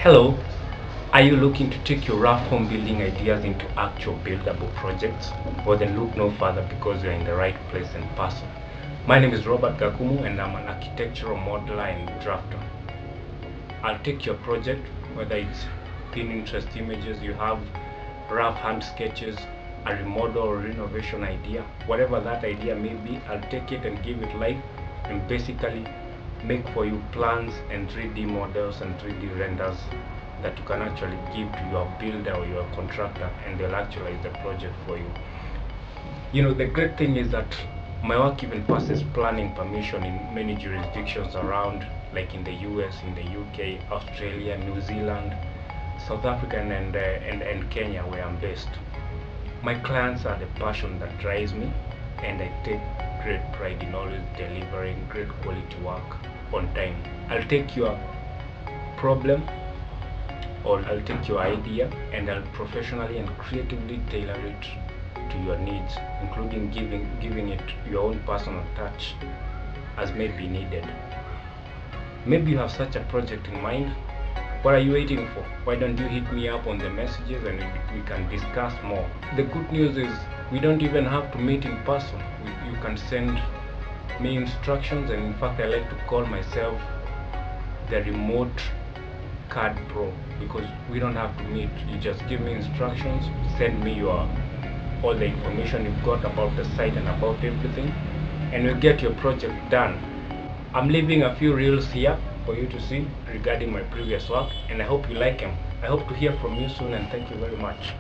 Hello, are you looking to take your rough home building ideas into actual buildable projects? Well, then look no further because you're in the right place and person. My name is Robert Gakumu and I'm an architectural modeler and drafter. I'll take your project, whether it's Pinterest images you have, rough hand sketches, a remodel or renovation idea, whatever that idea may be, I'll take it and give it life and basically make for you plans and 3D models and 3D renders that you can actually give to your builder or your contractor, and they'll actualize the project for you. You know, the great thing is that my work even passes planning permission in many jurisdictions around, like in the US, in the UK, Australia, New Zealand, South Africa, and Kenya, where I'm based. My clients are the passion that drives me, and I take great pride in always delivering great quality work on time. I'll take your problem or I'll take your idea and I'll professionally and creatively tailor it to your needs, including giving it your own personal touch as may be needed. Maybe you have such a project in mind. What are you waiting for? Why don't you hit me up on the messages and we can discuss more. The good news is we don't even have to meet in person. You can send me instructions, and in fact I like to call myself the remote CAD pro because we don't have to meet. You just give me instructions, send me your all the information you've got about the site and about everything, and we'll get your project done. I'm leaving a few reels here for you to see regarding my previous work, and I hope you like them. I hope to hear from you soon, and thank you very much.